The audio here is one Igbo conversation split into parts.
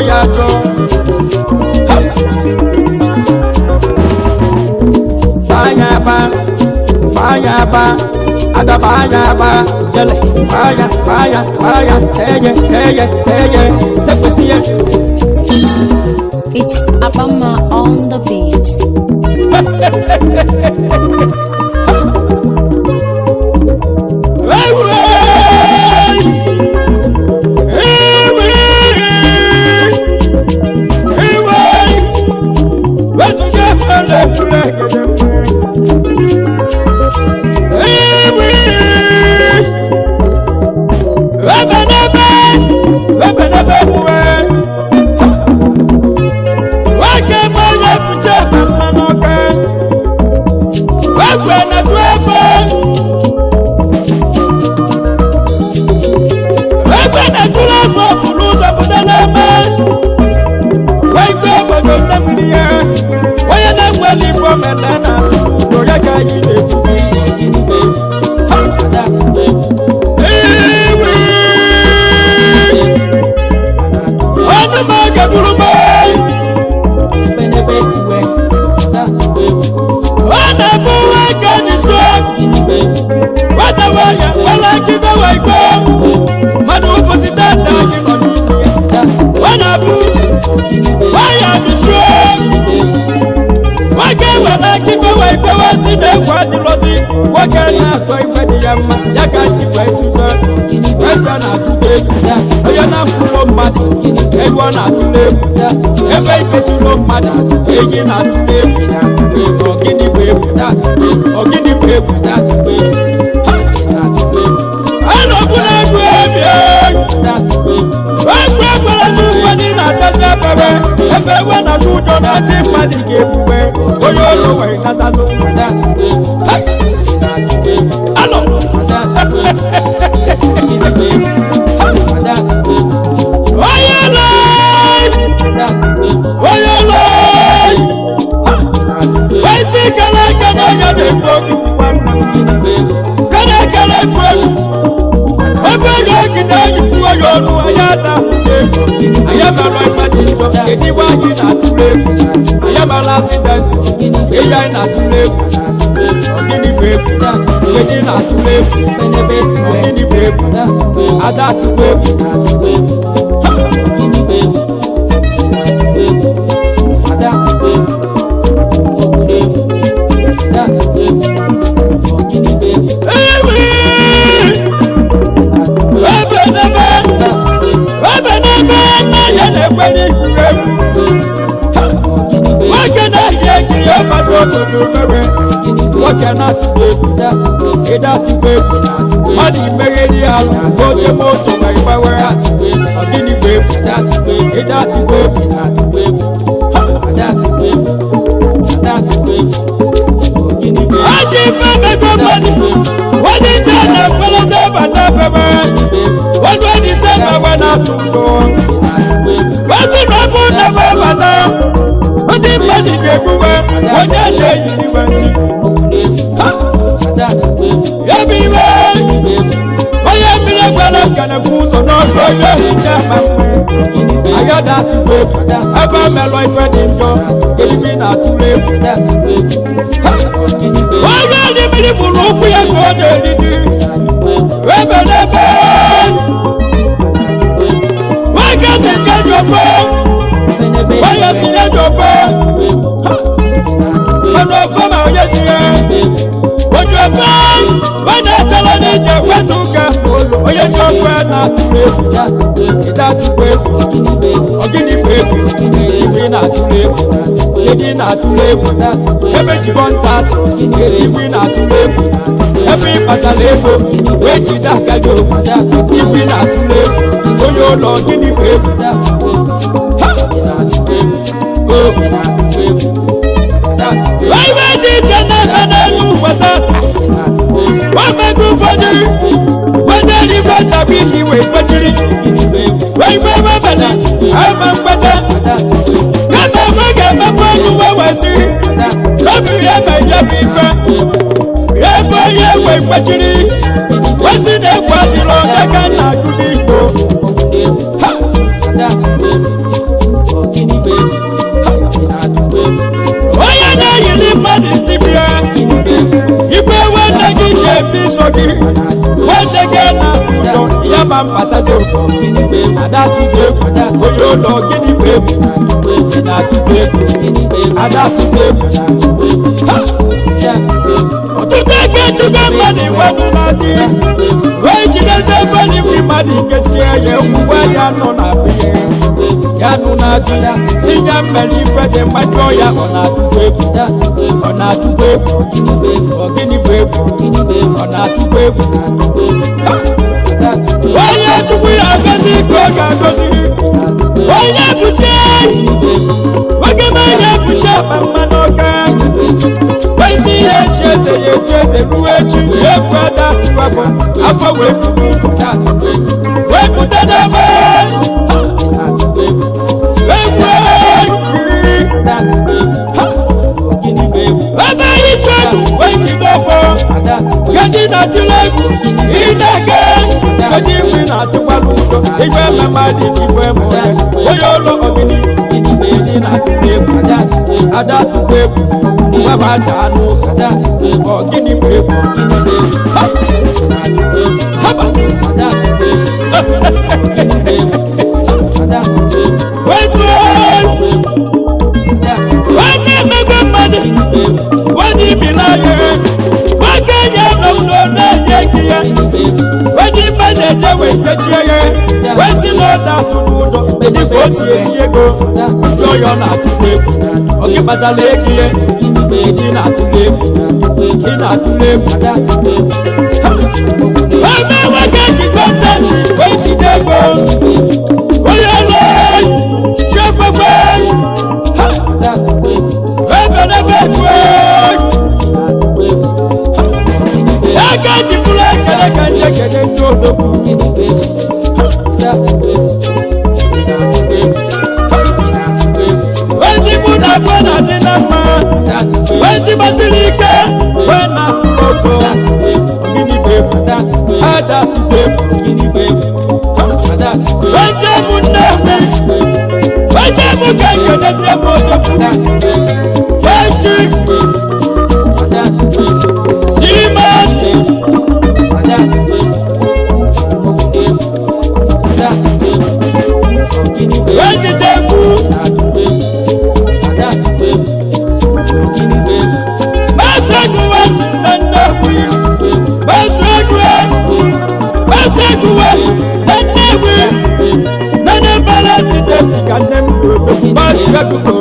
ya cho Baya ba ada baya jale baya teye tepesiye. It's Abama on the beat. sogi wende gena udo yama mbatazo gini be ada tuze oyodo gini be na tuze gini be ada tuze otubeke chuga mani wanadi wejideze fani mimadi kesiye uwa yano na biye yanu na jina sinya meli fede majoya ona tuwe gini be ona tuwe waya tuwe agazi koga gozi waya buche wagemanya buche mamanoka wezi yecheze kuwechi yekwada wafo afa wekutadama Baba itwadu wekidofo Gadi na tulegu inage Gadi wina tukwaluto Ife memadi ife mwe Oyolo ogini Gini bedi na tulebu Ada tulebu Baba chanu Ogini bebu Haba Ada tulebu Ogini bebu Wadi bilaye, wakenya nauno na yekiye. Wadi maneje wekechiye, wesi loda tunudo, bedi kosi yego. Joyo na tulebu, oki batalekiye, bedi na tulebu, ina tulebu. Wame wakechi kontani, wekidego. Oyolo, shefewe. Yakaji kula kala kanya kene todo kini be Wadi buda fana nina ma Wadi basilike Wana oto Kini be Ada be Kini be Wadi muna Wadi mukanya nese moto Wadi Simatis Wadi teku Basraguwa Nandawi Basraguwa Nandawi Nana parasiteti kanem Basraguwa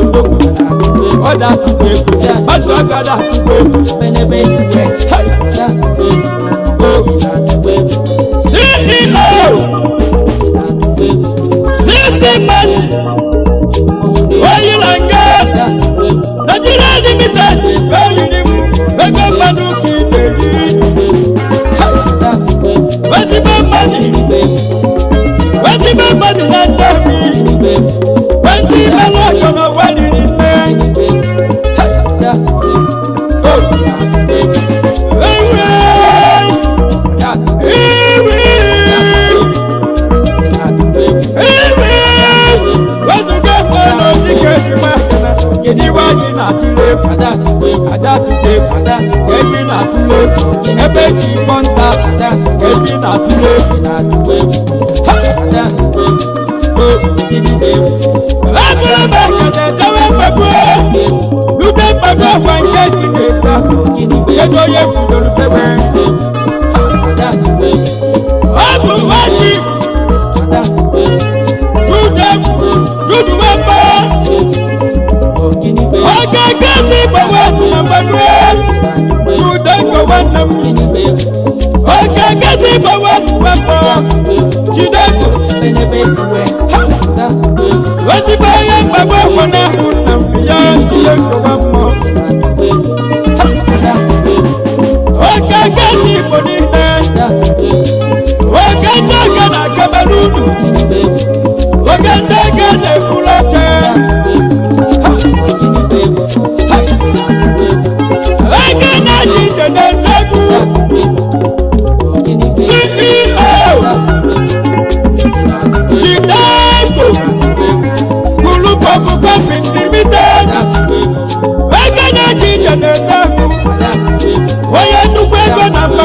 Oda tuweku Basragada tuweku Benebe CEO Systematis Oil and gas Nigeria Limited Bego Manuki Where's the money? Where's the money? Where's the money?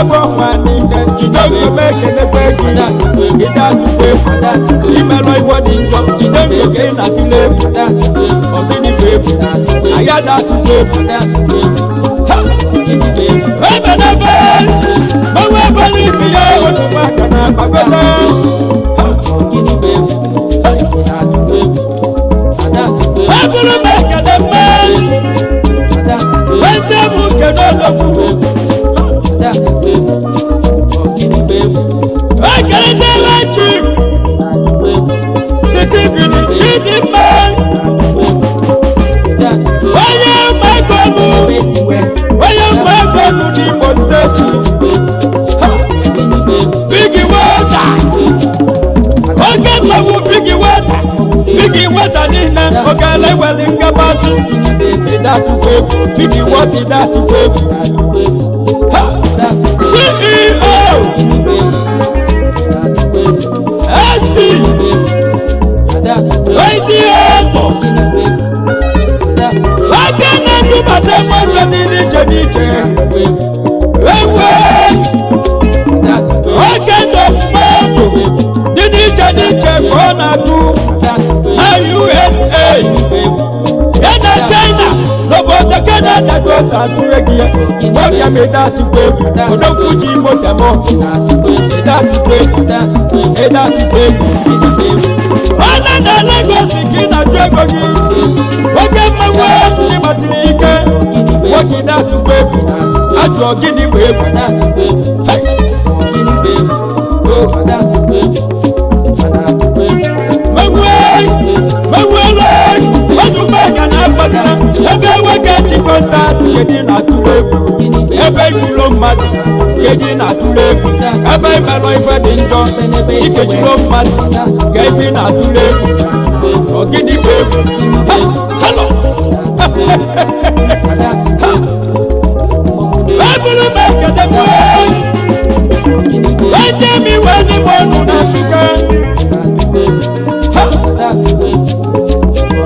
gbogbo nwa niile jide oge ekelekwe gị ịda atụkwa egwu imelụ igbo dị njọ jide oge ị na-atụle egwu ọgịnị bụ egwu anya da-atụkwa egwu ebenebe gbanwe ebele ibi ya onugbu aka na akpagote eburu m ekele mme wete m kene ologbu ekeletela chief Stephen Chidimma onye mmegolu n'Imo steeti Big Water oge mmanwụ Big Water niile oge eleweli ngabasị ịdatụkwa egwu Big Water ịdatụkwa egwu CEO ST Oisi Autos oge na-edubata mmadụ dị n'iche n'iche ewe oge dọfụmadụ dị n'iche n'iche ka ọ na-atụ na USA ya na China n'obodo Canada ka ọ si atụre gị ya oge m ịdatụkwa egwu odogwu ji motemọ ịdatụkwa egwu ọnụ na Lagos ka ị na-achụ ego gị oge mmanwụ ndị masịrị ike nwoke ịdatụkwa egwu ajụọ gịnị bụ egwu menwele ọdụmanya na-agbasara ebe nwoke chịkọta tinye na-atụrụ egwu ebe igbulo mmadụ keji na-atụrụ egwu ebe imelụ ife dị njọ ikechiro mmadụ ga ebe na-atụrụ egwu ọgịnị bụ egwu halo eburu m ekele eje m iwe n'ime ọnụ na Nsụka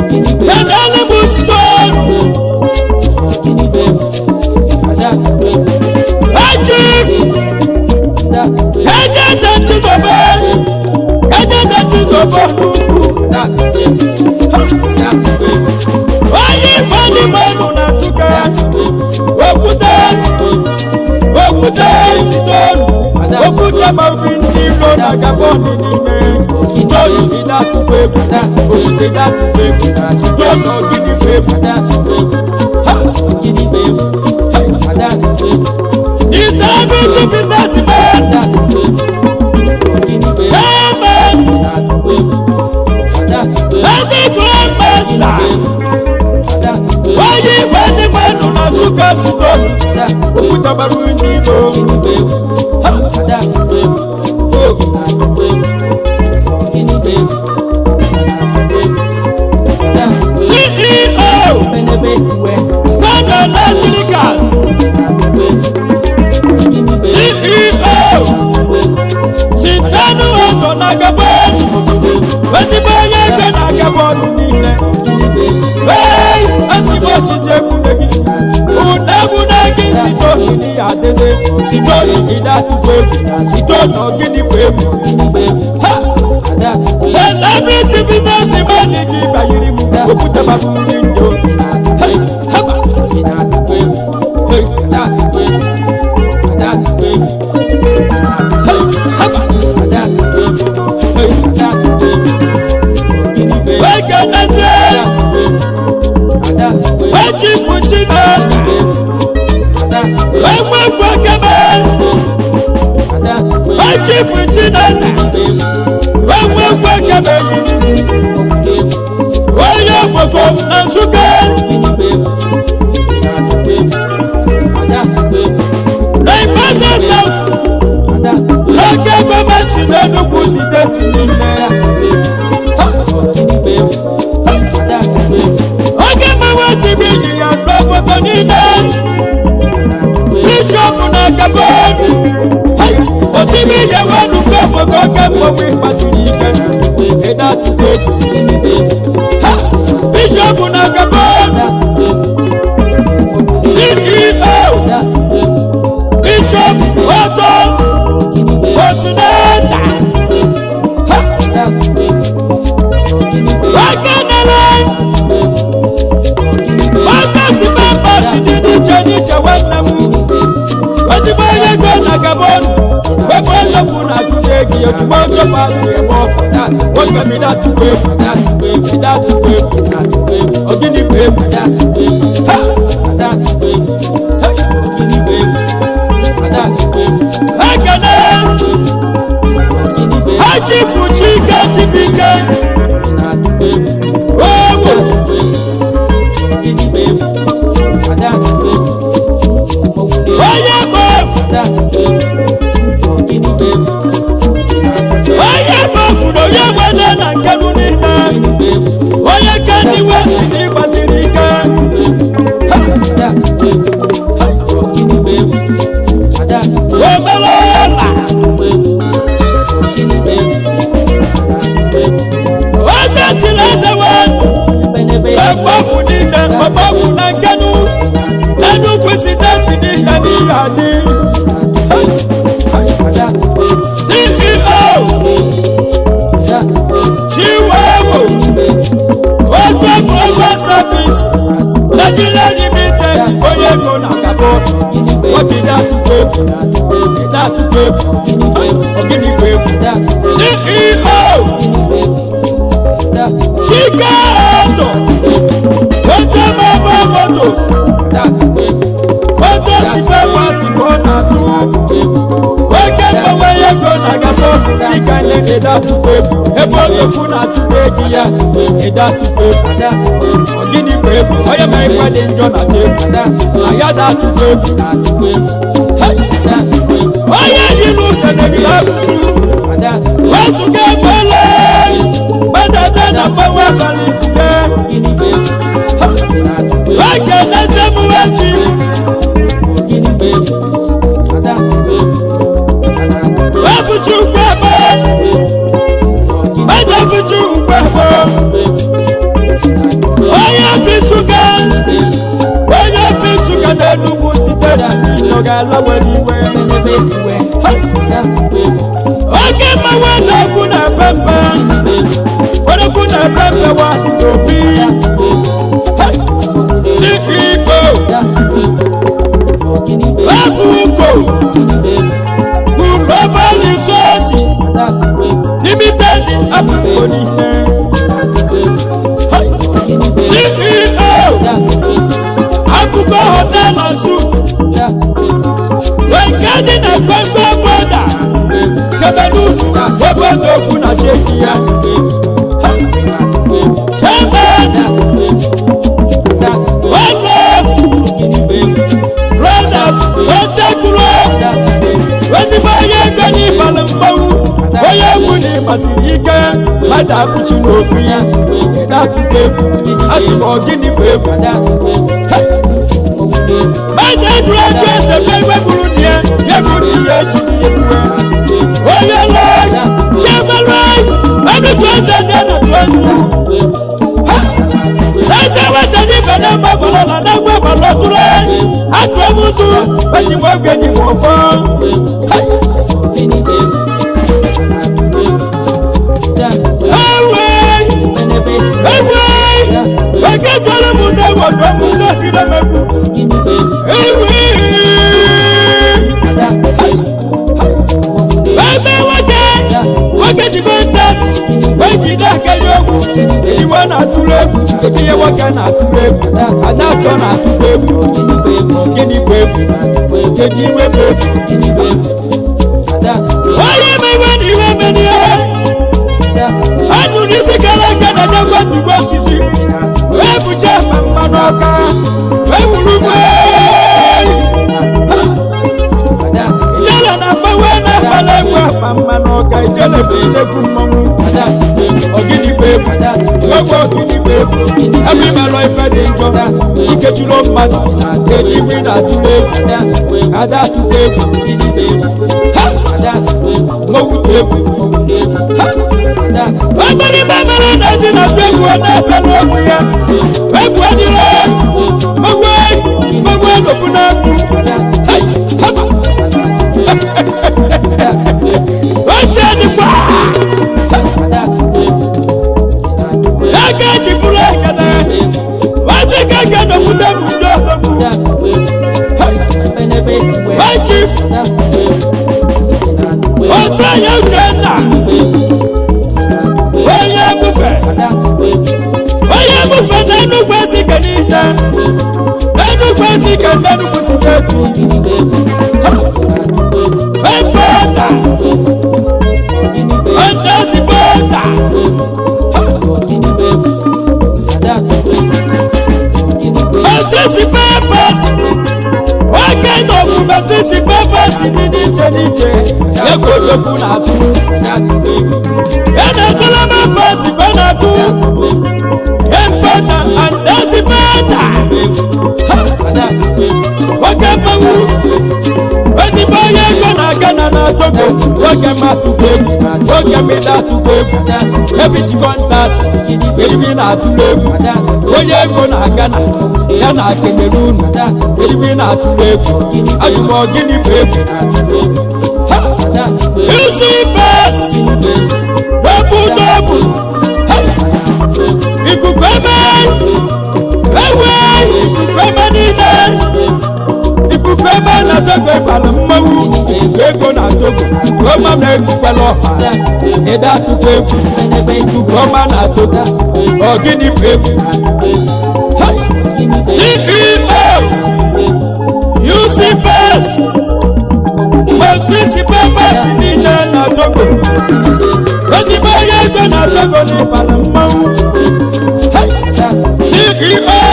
Kedali bụ stone Ejif Ejede Chizobo onye ifeanyi mmanụ na Nsụka okwute stone okwute ma obi ndị ilo na Gabon niile Sidoni ịdatụkwa egwu okwute ịdatụkwa egwu Sidoni ọgịnị bụ egwu Disability businessman Chairman Any Grandmaster onye igwe ndị mmadụ na Nsụka Sidoni okwute gbara ndị Igbo CEO Standard Electricals CEO Sintanu Auto na Gabon ezigbo onye ego na Gabon niile ezigbo ọchịchị ekwuregị unegbu na gị Sidoni adịzi Sidoni ịdatụkwa egwu Sidoni ọgịnị bụ egwu celebrity businessman gị banyere m okwute maka ndị ndo haba ịdatụkwa egwu ịdatụkwa egwu ịdatụkwa egwu haba ịdatụkwa egwu ịdatụkwa egwu wekenezie wechifu Chinasa wemwekwu ekebe wechifu Chinasa wemwekwu ekebe onye foto na Nsụka na Ibadan South n'oge gọọmenti n'Enugu steeti niile oge mmanwụ tibi yi ya mgbe foto niile bishọp na Gabon otibi ya wenu mgbe foto oge mmanwụ ịkpasiri ike ịdatụkwa egwu bishọp na Gabon CEO Bishop you to want to pass here more for that. What you me that to pay for that to pay for that to pay for that to pay or give me pay for that to pay ha for that to pay hey or give me pay for that to pay I can give me pay I chief chika chibika na to pay oh give me pay for that to pay oh yeah boy for that to pay or give me pay oye bofudo ye wele na nkelu nina oye kani wesi ni basirika omelola oze chileze we ebofu nina obofu na nkelu nenu kwisideti nina niyadi CEO Chihuahua Ojo Global Service Nigeria Limited Oye go na kabo Ogi that to pay Ogini pay CEO Chika Auto Ojo Mama Motors Ojo Sifa Wasikona Oge mbawe ye go na kabo Ika ile that to pay Ebo kuna to pay ya that to pay Ogini pay Oye mai kwade njo na pay Aya that to pay Oye yilu kene bila kusu Wasu ke pele Bada dana mawa bali kuye Oge nese muwachi Ogini pay Wabuchu kwebo Wabuchu kwebo Oya bisuka na nugu siteti Yoga lawa niwe Oge mawa na kuna pepe Wana kuna pepe wa kudobi CEO Wabuko Global Resources Limited Abukoni CEO Abuko Hotel and Suit When Garden and Congo Border Kebelu Webodo Kuna Chekia Chairman One Love Brothers Hotel Club Wesibaye gani balambawu Oye muni masirika Mada kuchi nokuya Eda kupe Asimo gini pepe Mada kura se pepe burunia Yekuni yechini yekwe Oye lai Chemalai Mami kwanza dena kwanza Nase watani bana mabalola Nagwe balotule Atwe mutu Wechi wegwe ni mwofo Wakatwala munda wadwa musa kila meku Wakati bendati Wakida kanyoku Iwa na tuleku Ikiye waka na tuleku Anato na tuleku Gini pepu Gini wepepu Oye meweni wemeni Anu nisi kalaka na nyakwa tuwa sisi Webu jama manoka Webu lukwe Yala na mawena palekwa Manoka ijele bile kumamu Ogini pepu Wego ogini pepu Abi malo ifede njo Ike chulo mmadụ Eji wina tuleku Ada tuleku Mogu teku Wabali mamara nazi na peku Wadapelo kuya Weku adile Magwe lokunaku Hapa Wache ni kwa Yaka jibula kata Wache kaka no muda Wachif Osa ya ukenda sisi papers what kind of sisi papers nije ego doku na atu ena kala ma pasi bana tu important and that's better waka bawu wasi boye gona gana na togo waka ma tu baby waka me da tu baby every contact baby na tu baby oye gona gana ya na Cameroon baby na tu baby ajumo gini baby you see pass double ikukweme ewe ikukweme nile ikukweme na togo ipala mmawu ego na togo ikukwema na ekukwela ọha ịda tupu egwu ikukwema na togo ọgịnị bụ egwu CEO UC Pass Masisi Papas nile na togo ozigbo onye ego na togo n'ịbala mmanwụ CEO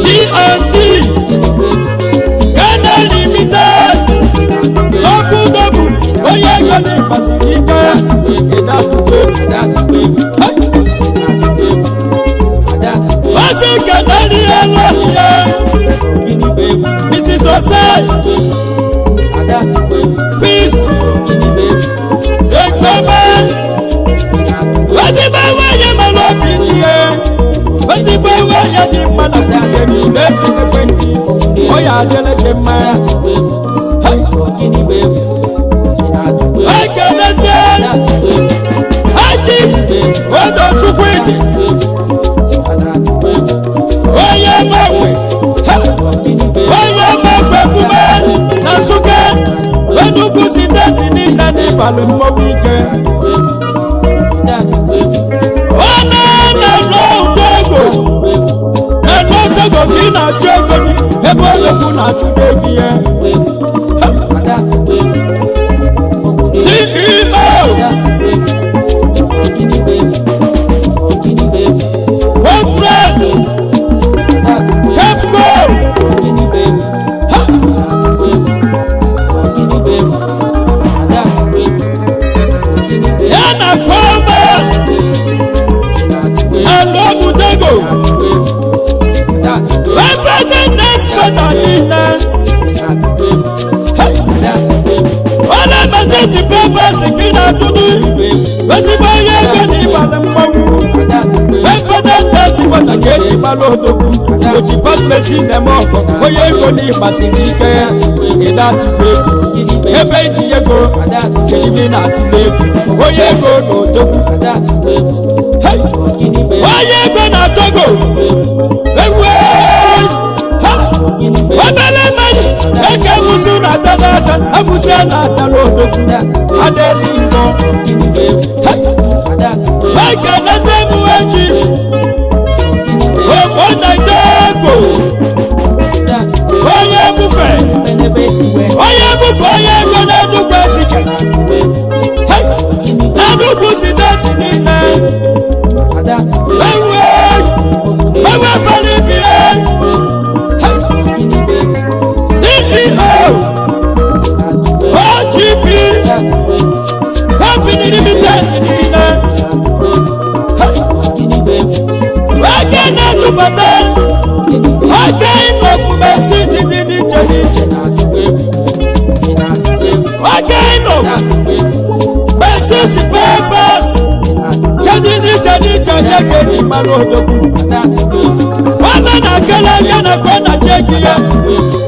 D&D Ghana Limited Obudobu onye ego n'ịbasiri ike Wati kanani alaya Mrs. Osai Peace Ekbaman Wati bawa ya malobi niye Wati bawa ya di manapule niye Oya ajele kema Akanese Aji Odo chukwidi Oya mawe kume na suke Wenugu sitati ni nani bali mwike Wana na logo kina chego Ebo leku na chudebie CEO Conference Yana Koma and Obutego Represent next Catalina Wala Masisi Papas Kina Tudu Wasiboye Gani Balambawu Represent next Catalina Balodo Oji Pass Machine Demo Oye Goni Basilike Ida Tube Ebe Ijiyego Kelimina Tube Oye Go no Doku Oye Go na Togo Ewe Wabele Mani Eke Musu na Tadata Amusia na Talodo Adesi Ngo Eke Nase Muechi Opo na Togo Oye Bufe Oye Go na Dukwa Zike Na Dukwu Sidati Nine Ewe Palibie CEO OGP Company Limited Nine Wake na Tupata Wake inofu Mesi Nini Wake inofu Mesi Papers Yadini Jani Marodo Wana na kala yana kwana chekia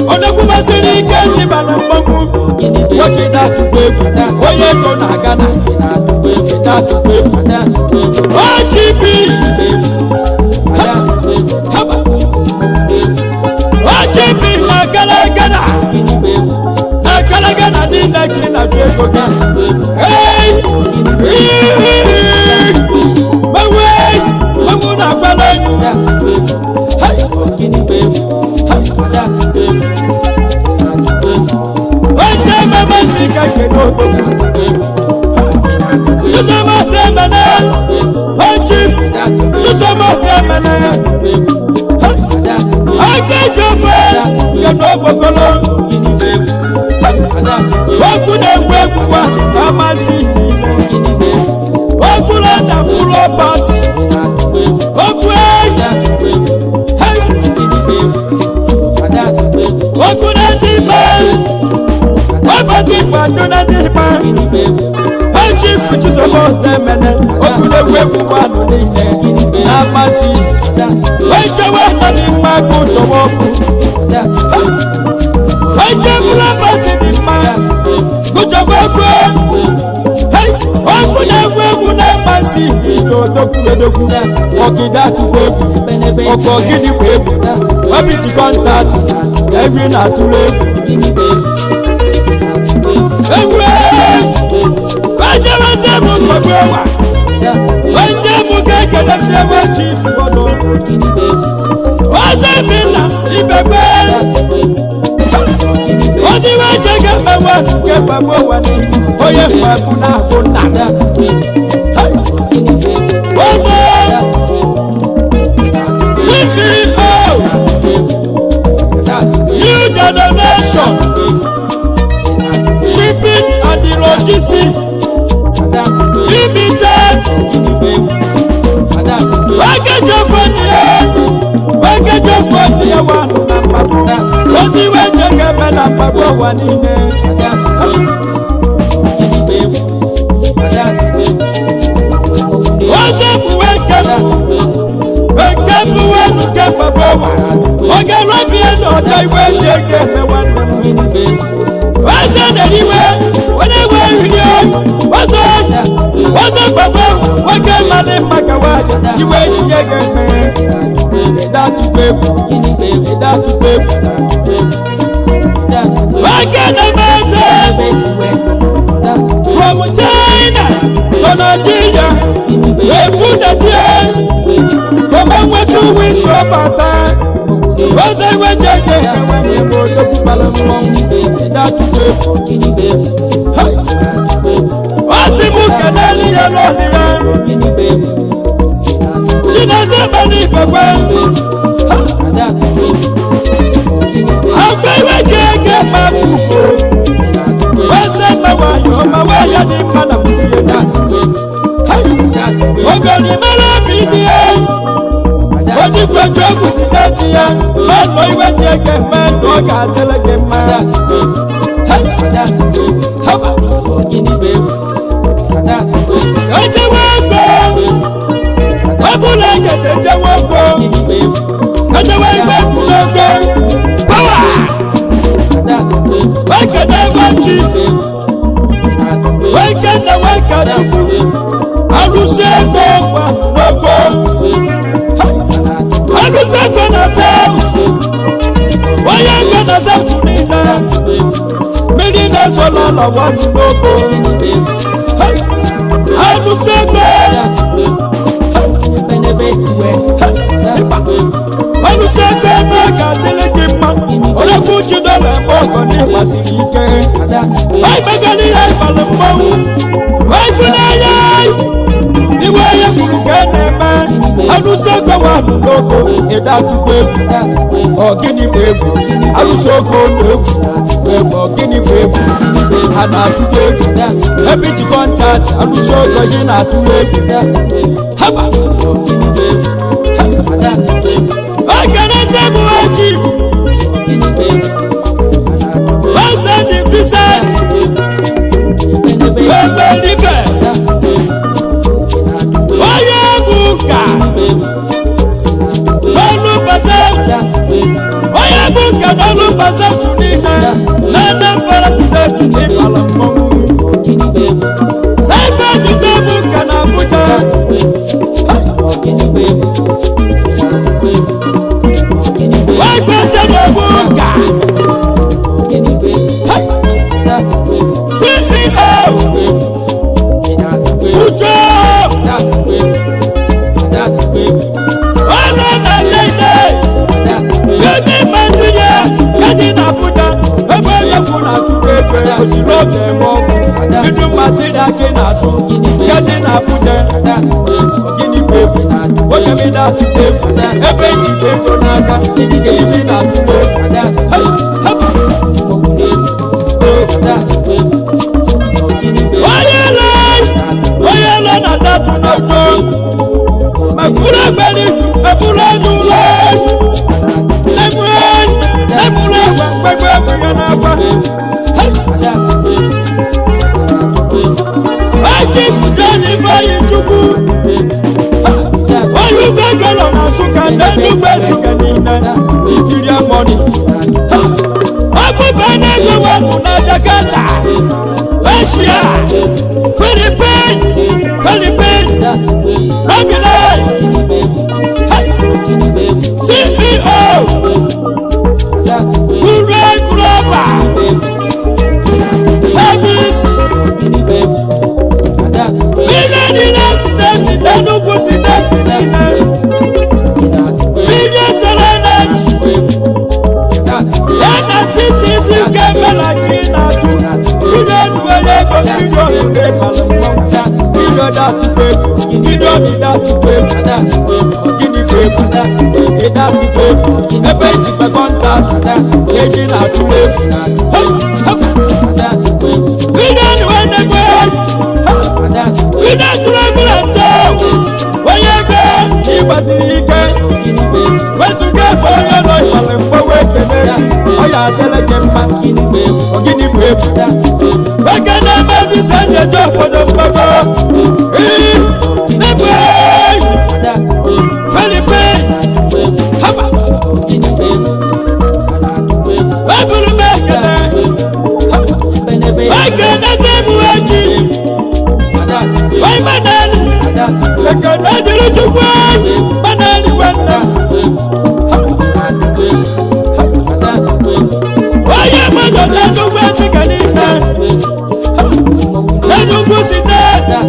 Onakuma siri keni balambamu Wakida tukwebu Oye kona gana Wakida tukwebu OGP OGP na kala gana Na kala gana dina kina chweko Hey Mamuna Bala Mama Sika Keno Susama Sema Ekene, Chief, Chisomosi Emene, Akejofe, Kenobokolo, Okune Wekuwa, Amasi, Okula na Mulo Party, Okwe, Okuna Diba, Wabati Faduna Diba, Chief Chisomosi Emene, Okune Wekuwa, Amasi, Wechewe Nani Magu Jowoku, Wechewula Party Diba, Gujowoku, Okune Wekuwa, Amasi, Doku, Okida Tuweku, Okogidi Weku, Wabiti Contact, Every Natule, Wajewa Sebu Kwabewa, Wajebu Keke na Sewa Chief Kodo, Wazemina Ibebe, Waziwa Cheke Mewa, Kepa Mwa ni, Oye Fabuna Kuna, Wazo, CEO, New Generation, Shipping and the Logistics, Limited, Package of Money, one number, Rosie went to get a number one in there. What's up, welcome to get a boa. Okay, right here, no, I will take one. What's that anywhere? Whatever you do, what's up, Papa? What can my name make a word? You wait to get that to paper, that to paper. Why can't I say from China to Nigeria? They put the deal. Come on, what you wish about that? Was I went to get when you go to Palamon? That to paper. What's the book and Elia Lodian? She doesn't believe a word. I'll be with you again, my people. What's up, my way? I didn't want to be that. Oh, God, you better be there. What you got to do with that? Man, boy, when you get mad, go out till I get mad. How about Guinea baby? I don't want I would like it, I don't want to go. I don't want to go. Power! Why can I want you? Why can't I wake up to you? I will say, go, I will say, go, why am I going to say to me now? Millionaires all I want to go. I will say, go. Olùsèké mẹ́ka délégé ma, olókùnjì dọ́là mọ́kàn ní Màsíkíkẹ́. Àìgbẹ́gẹ́lì àìbalẹ̀ mọ́wù, wáyé fún ayé. Ìwé ayé kùrùkẹ́ nẹ́ẹ̀mẹ́, olùsèké wà lóko, ìdádúgbò egwu, ọ̀gíní egwu, olùsèké egwu, ọ̀gíní egwu, ànàdúgbò egwu, ẹbí ti kọ́ńtàtì, olùsèké yìí nàdúgbò egwu. Hábà ọ̀gíní egwu. I can't tell you what chief. What's that the present? Where the bed? Why you buka? Don't look percent. Why you buka? Don't look percent to me. Let them parasite in the Palamon. Say back to the book and why can't you go book? CEO, good job. One on the lady, baby, man, getting up with that. Everybody put out to bed. egwe ojiri oge eme ọgwụ bido mmatịrị aka na-azụ ya dị na Abuja gịnị bụ egwu onye mi na-atụta egwu ebe njide ego n'aka imi na-atụta egwu onye lọ na dapụ n'ọgbọ mekpụrụ egbere izu mekpụrụ ego ụlọ nebụrụ egwe mgbegbe egwu ya na-agba Chifu John Ifeanyi Chukwu onye ugbo egolo na Nsụka ndị ugbo ezike niile Nigeria money ọbụba na-ego wepụ na Jakarta Russia Philippines Babylon CEO Rural Global Services Enugu Sineti Billion Solana Yana Titi Fike Melaki Natu Billion Wele Billion Billion Datu Baby Billion Datu Baby Gini Baby Datu Baby Ebe Jipe Contact Eji Natu Baby Billion Wele Billion Travel and Ibasiri ike wezuga onye nọ ịmara mgbawe ekele ọya adịla mma ogini bụ efu oge na-eme bisa nyeje obodo mgbago n'ebe Felipe haba eburu m ekele oge na-eze emuwe ji Manani, Ekadadiri Chukwu, Manani Wanda. Oye Mado Nanugu Sikanina, Nanugu Sinata,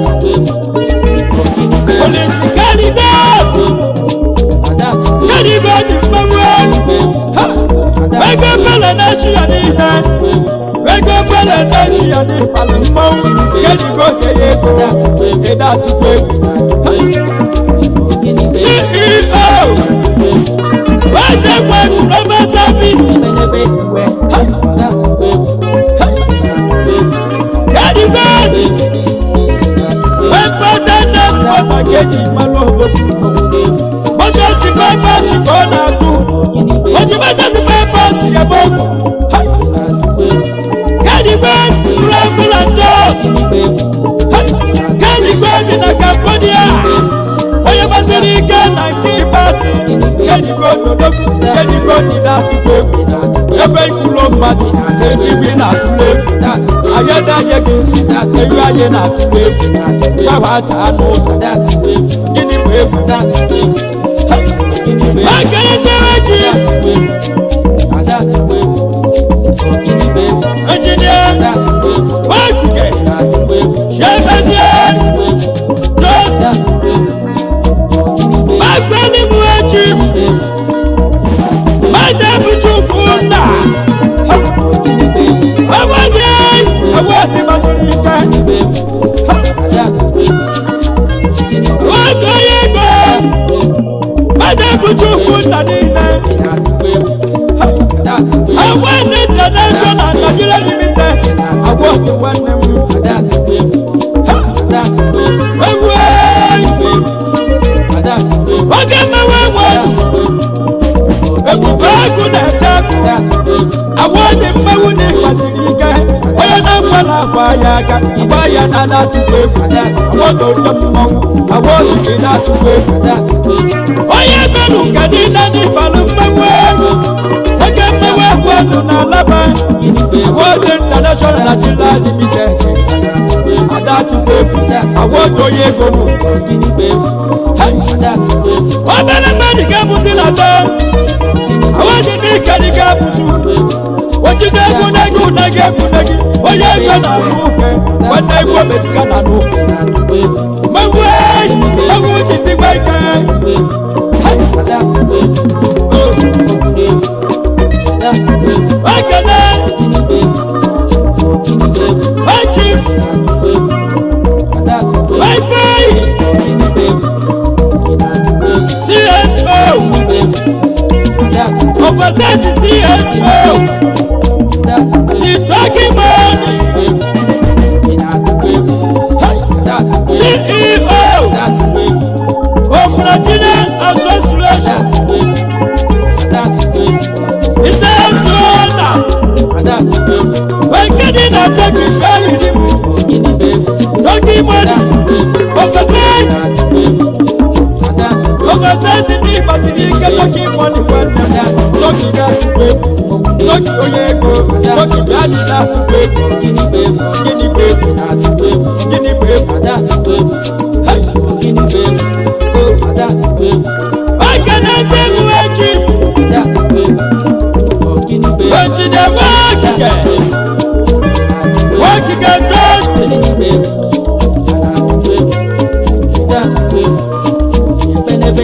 Police Candidate, Canibadi Mawa, Wega Pala Nashianina, Wega Pala Nashianina, Palmo, Yadigo Kayeko, Edatu CEO, what's the one Roma service? Canibadi, when Patandas for Mageti Mano, Mojosi Papas, Konatu, Mojosi Papas, Yaboko. Canibadi, Rambulandos. Canibadi na Cambodia. Oye basiri na kibasi. Canibadi ni dati pepe. Ebe ikulo mati. Ebi na tule. Ayeda yegisi. Ebi aye na tule. Yawa tano. Gini pepe. Akele sewaji. Engineer, Wake, Shepherd, Rosa, my friendly chief, my devil Chukunda. I want him at what are you going? My devil Chukunda. I want international Nigeria limited. I want the one I want the Mawuni Basilica. I am Bayaka, Bayana to pay. I want I want to not to pay. I am a look at it and the Balumba. I get my way to Nalaba. World International Nigeria Limited. I got to pay. I want to go. I'm a medical Muslim. I want to make a gabu. What you get when I go, I get when I get. Oh, yeah, when I go, it's gonna know. My way, I want to see my Oga says in the Basili, talking money when talking talking Oyego, talking Daddy, Guinea babe, Guinea babe, Guinea babe, Guinea babe, I cannot say where chief, Guinea babe, but you never work again,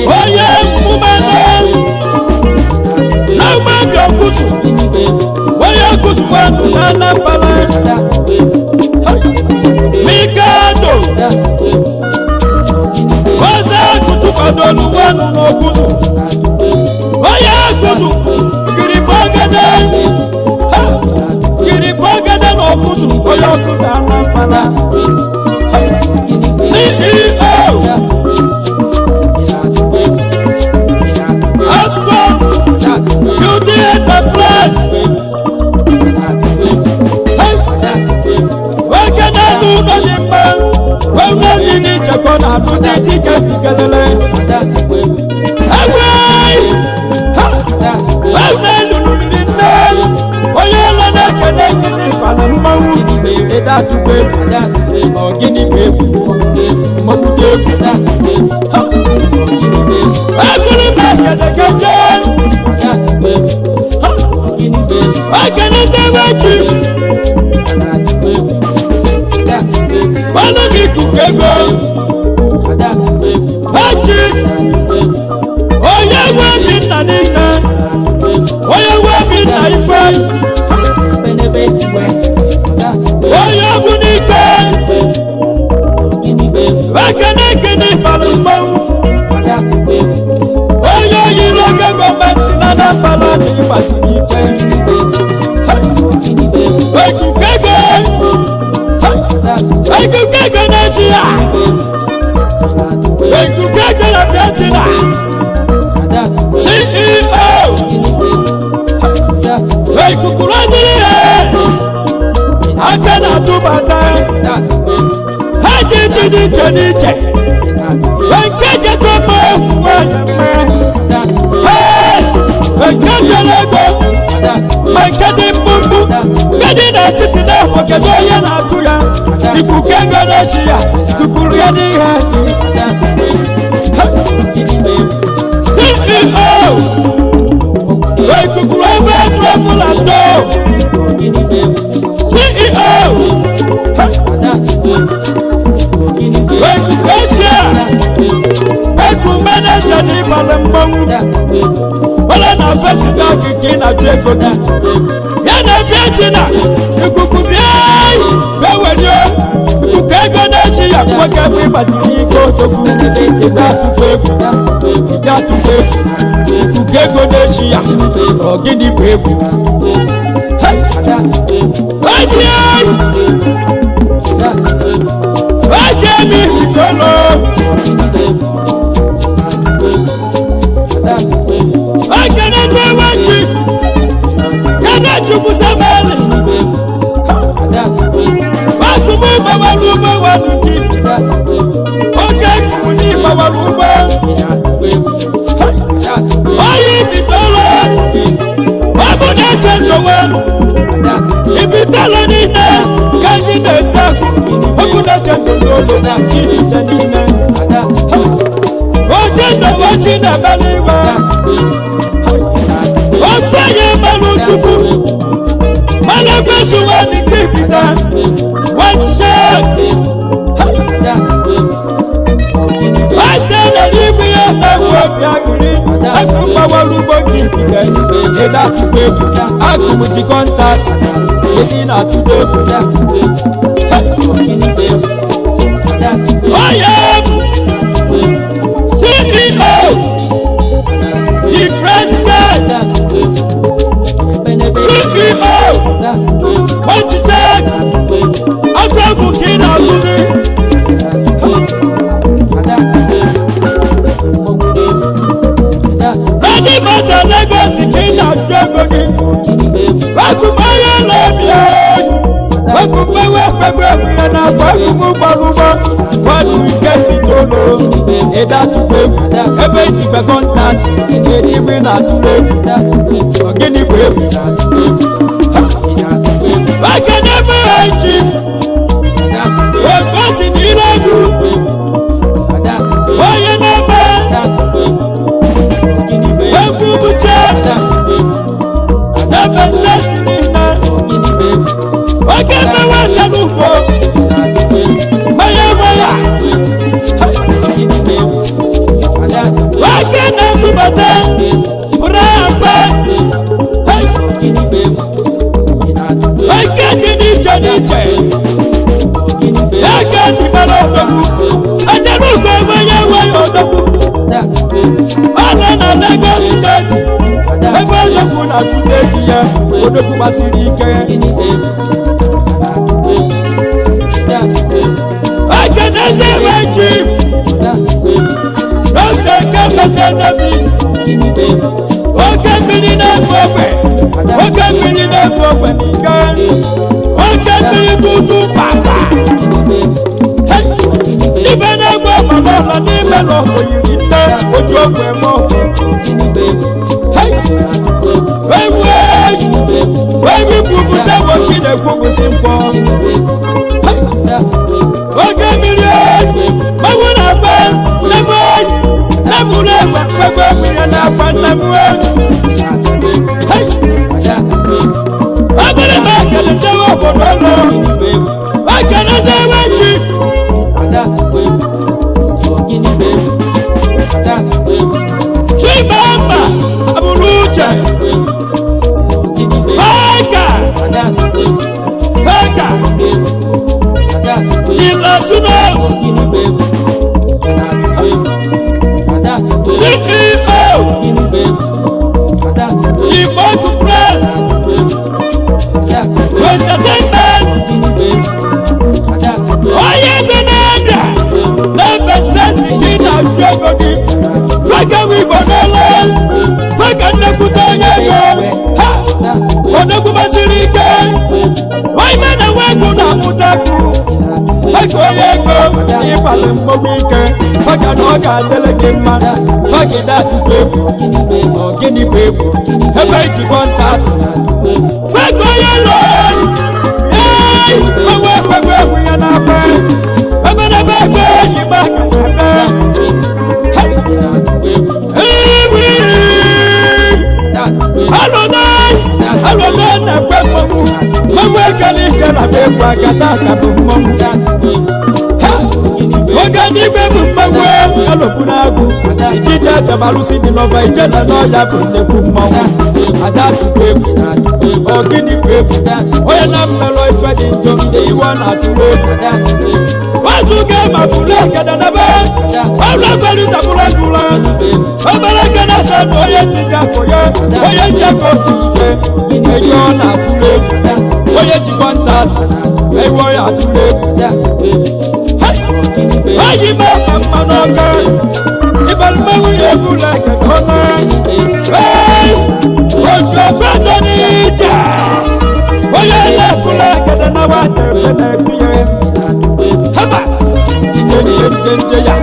oh yeah, woman, now man, you're good. What you're good for, and I'm Mikado. What's that? Good for the one no good. Oh yeah, good. Giri bagada. Giri bagada no good. Oh yeah, good. CEO. You did the place. What can I do? Nothing, man. Well, not in each corner. I do not think I can I cannot say what you follow me to go. Oh, yeah, we're in Nanina. Oh, yeah, we're in Naifa. Oh, yeah, Bunika. I cannot get it for the mouth. Oh, yeah, you look at my Martina Palani. I could get an idea. I could get an idea. CEO. I could run it. I cannot do that. I did it. I can't get to I can't I can't getting at it now for Gadoyan Abuya. You can't go to Shia. You could really have CEO. I could grab a travel and go. CEO. I could I could manage a name on the well, I'm not first talking at Jacob. Yana Vietnam, you could be where were you? You can't go to Chia, what can we but you go to you can't go to Chia or Guinea baby. I can't be I cannot say what chief. Cannot you put some money? What to move our Luba? What to keep? Okay, you need our Luba. Why if it all? Why would I tell you one? If it all on it, can you know exactly? How could I tell you that you need the watching a believer. What's your Malutubu? Malabasu and the Kipita. What's shot? I said that if we have that work, I come our Lubogi. That's the way I come with the contact. Getting out to the I am CEO, the great guy. CEO, what's the check? After booking out today. Ready matter Lagos in Germany. Welcome my love you. Welcome my welcome and I welcome. What do we get? n'ụlọ ịda atụkwa egwu ebe ejikwa kọntaktị igwe na-atụrụ egwu ogini bụ egwu aka na-eme ha chi otu o si n'ire egwu onye na-eme egwu bụcha ebe steeti niile oge mmewe acha n'ugbo maya oge na-atụbata brabati oge dị n'iche n'iche eke tibara odogwu ejere ugbo enweghị enweghị odogwu ọ nọ na Lagos steeti ebe odogwu na-achụta egi ya odogwu gbasiri ike eke na-eze enwe chief n'oge nke mbese nnebi oke mmiri na-efu ogbe oke mmiri na-efu ogbe n'ike oke mmiri tutu papa ibe na-egwe ọgbọlọlọ n'ime n'ọgwụ yiri nne oju ogwe mọ ewu bubute nwoke na-ekwubusi mpọ oke mmiri ewu na-agba n'ebe na-eburu egbe mkpegbe mmiri na-agba nnabue ọ bụrụ na ekeletewe obodo ọnụ ekeletewe chi Chimamba abụrụ uche feka ilatunos CEO Imoku Press Entertainment onye ego na-abịa n'ebe steeti gị na-abịa ego gị feka wigbo n'ele feka nnekwute onye ego ha odogwu masịrị ike waime na nwegwu na-amụtakwu feka onye ego ịbalị mmọgbu ike feka na ọ ga-adịrị gị mma fagide atụkwa egwu ogini bụ egwu ebe ijikọ ntatị feka onye lụọ onwe ekpekpe egwu ya na-agba eberebe egbe enyi m aka alụna na-ekpe mmọnwụ mmọnwụ ekele ike na bụ egwu agata aka bụ mmọnwụ oge n'ime bụ mmọnwụ alụpụ na-agụ ijide etebalụsi dị n'ọfa ijele n'ọya bụ nnekwu mmọnwụ ada atụkwa egwu ogini bụ egwu onye na mmelụ ife dị njọ iwe na-atụrụ egwu wazuga ma bụrụ ekede n'ebe ọrụ ebere zabụrụ egwula obere ekede sa na onye njide akụ ya onye njekọ okirike eyi ọ na-atụrụ egwu onye jikọ ntatị ewe ya atụrụ egwu oyi ma ma mma n'ọka ịbalụmanwụ ya egwula ekede ọma otu ofe dọ n'ije onye na-ekwula ekede na nwata ebe na-ebinye haba ije ya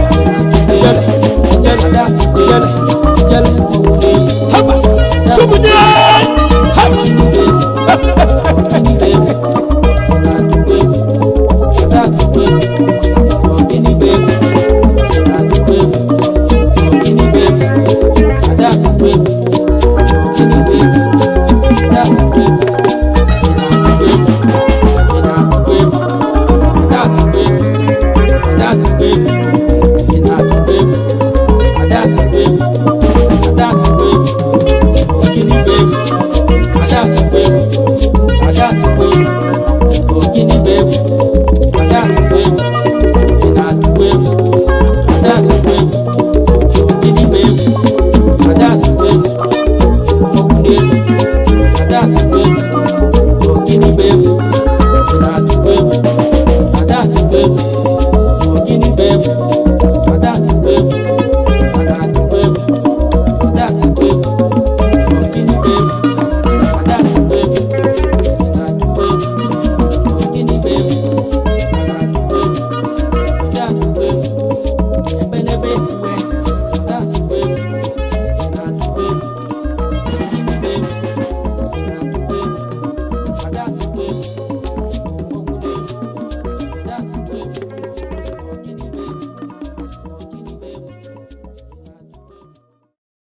jele